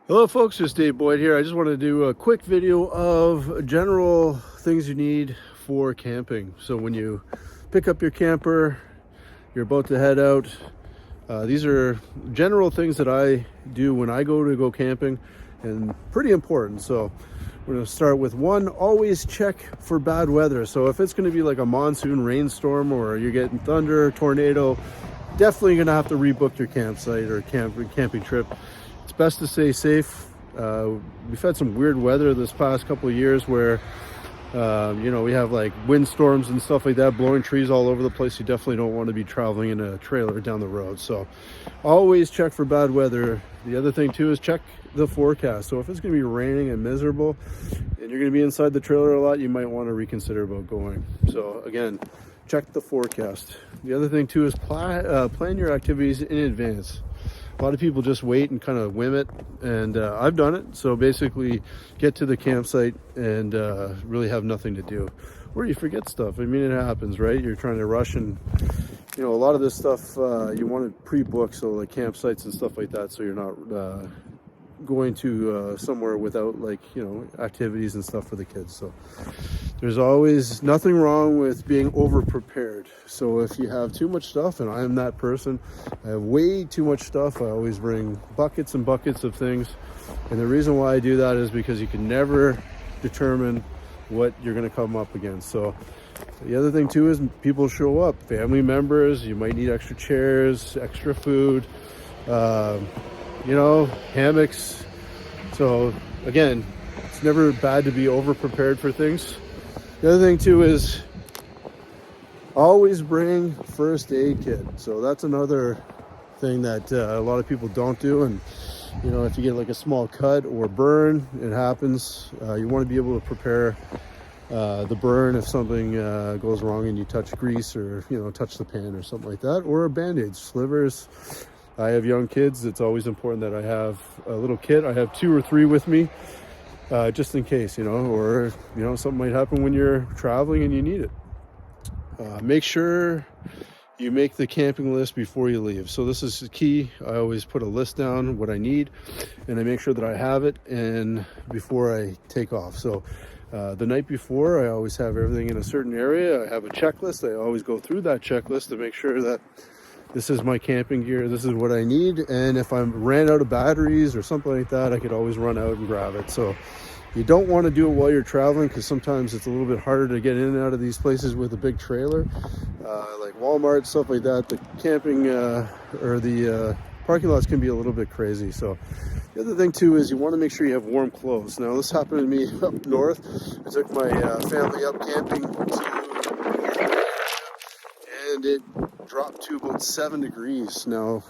Hello folks, just Dave Boyd here. I just want to do a quick video of general things you need for camping. So when you pick up your camper, you're about to head out, these are general things that I do when I go camping, and pretty important. So we're going to start with one: always check for bad weather. So if it's going to be like a monsoon rainstorm or you're getting thunder, tornado, definitely going to have to rebook your campsite or camping trip. It's best to stay safe. We've had some weird weather this past couple of years where we have like windstorms and stuff like that, blowing trees all over the place. You definitely don't want to be traveling in a trailer down the road. So always check for bad weather. The other thing too is check the forecast. So if it's going to be raining and miserable and you're going to be inside the trailer a lot, you might want to reconsider about going. So again, check the forecast. The other thing too is plan your activities in advance. A lot of people just wait and kind of whim it, and I've done it. So basically get to the campsite and really have nothing to do, or you forget stuff. I mean, it happens, right? You're trying to rush, and a lot of this stuff you want to pre-book, so like campsites and stuff like that, so you're not going to somewhere without activities and stuff for the kids. So there's always nothing wrong with being over prepared. So if you have too much stuff, and I am that person, I have way too much stuff, I always bring buckets and buckets of things. And the reason why I do that is because you can never determine what you're going to come up against. So the other thing too is people show up, family members, you might need extra chairs, extra food, hammocks. So again, it's never bad to be over prepared for things. The other thing too is always bring first aid kit. So that's another thing that a lot of people don't do. And if you get like a small cut or burn, it happens. You want to be able to prepare the burn if something goes wrong and you touch grease or touch the pan or something like that, or a band-aid, slivers. I have young kids. It's always important that I have a little kit. I have 2 or 3 with me, just in case, or something might happen when you're traveling and you need it. Make sure you make the camping list before you leave. So this is key. I always put a list down what I need, and I make sure that I have it and before I take off. So the night before, I always have everything in a certain area. I have a checklist. I always go through that checklist to make sure that this is my camping gear, this is what I need, and if I ran out of batteries or something like that, I could always run out and grab it. So you don't want to do it while you're traveling, because sometimes it's a little bit harder to get in and out of these places with a big trailer, like Walmart, stuff like that. The camping or the parking lots can be a little bit crazy. So the other thing too is you want to make sure you have warm clothes. Now this happened to me up north. I took my family up camping and it dropped to about 7 degrees. Now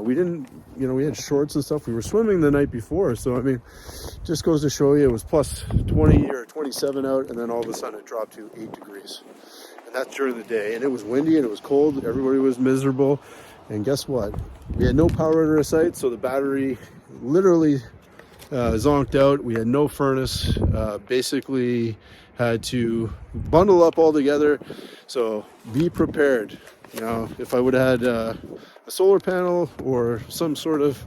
we didn't, we had shorts and stuff. We were swimming the night before, so I mean, just goes to show you it was plus 20 or 27 out, and then all of a sudden it dropped to 8 degrees, and that's during the day. And it was windy and it was cold. Everybody was miserable, and guess what? We had no power in our site, so the battery literally zonked out. We had no furnace. Basically had to bundle up all together. So be prepared. If I would have had a solar panel or some sort of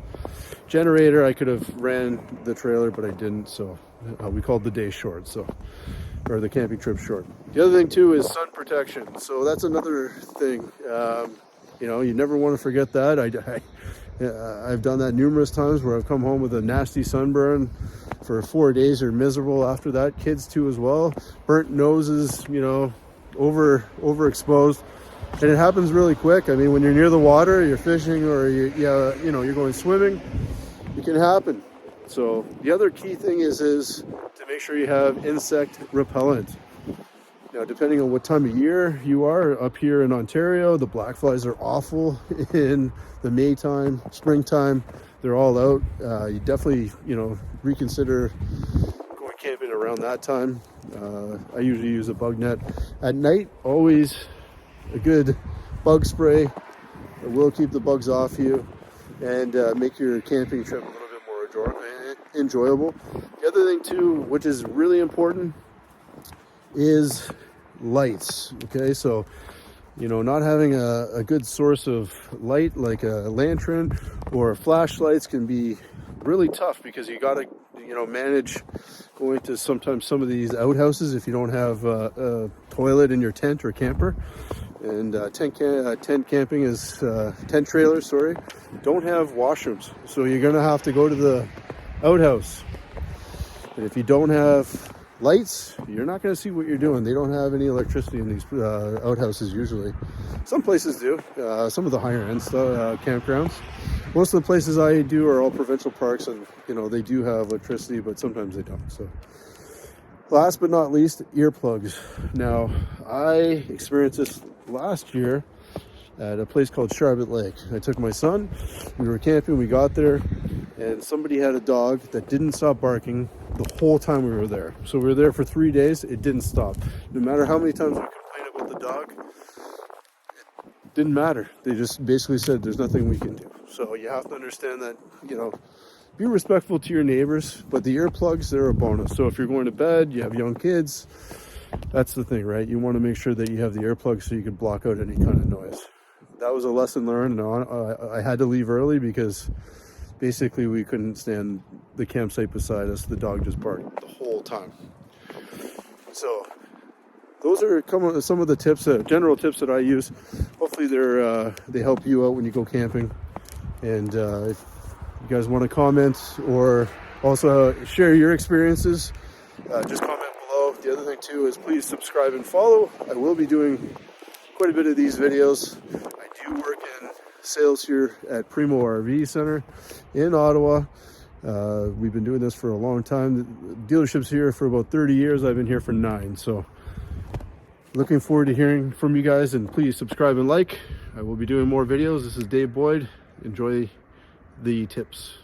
generator, I could have ran the trailer, but I didn't. So we called the day short, or the camping trip short. The other thing too is sun protection. So that's another thing. You never want to forget that. I've done that numerous times where I've come home with a nasty sunburn for 4 days, or miserable after that. Kids too as well. Burnt noses, overexposed. And it happens really quick. I mean, when you're near the water, you're fishing, or you're going swimming, it can happen. So the other key thing is to make sure you have insect repellent. Now, depending on what time of year you are, up here in Ontario, the black flies are awful in the May time, springtime. They're all out. You definitely, reconsider going camping around that time. I usually use a bug net. At night, always a good bug spray. It will keep the bugs off you and make your camping trip a little bit more enjoyable. The other thing too, which is really important, is lights. Okay, so not having a good source of light like a lantern or flashlights can be really tough because you got to, you know, manage going to sometimes some of these outhouses if you don't have a toilet in your tent or camper. And tent camping is tent trailers, sorry, don't have washrooms, so you're gonna have to go to the outhouse. And if you don't have lights, you're not gonna see what you're doing. They don't have any electricity in these outhouses usually. Some places do. Some of the higher end campgrounds. Most of the places I do are all provincial parks, and you know they do have electricity, but sometimes they don't. So. Last but not least, earplugs. Now, I experienced this last year at a place called Charlotte Lake. I took my son, we were camping, we got there, and somebody had a dog that didn't stop barking the whole time we were there. So we were there for 3 days, it didn't stop. No matter how many times we complained about the dog, it didn't matter. They just basically said there's nothing we can do. So you have to understand that, you know, be respectful to your neighbors, but the earplugs, they're a bonus. So if you're going to bed, you have young kids, that's the thing, right? You want to make sure that you have the earplugs so you can block out any kind of noise. That was a lesson learned, and I had to leave early because basically we couldn't stand the campsite beside us. The dog just barked the whole time. So those are some of the tips, general tips that I use. Hopefully they help you out when you go camping. And if you guys want to comment or also share your experiences, just comment below. The other thing too is please subscribe and follow. I will be doing quite a bit of these videos. I do work in sales here at Primo RV Center in Ottawa. We've been doing this for a long time. The dealership's here for about 30 years. I've been here for 9. So looking forward to hearing from you guys, and please subscribe and like. I will be doing more videos. This is Dave Boyd. Enjoy the tips.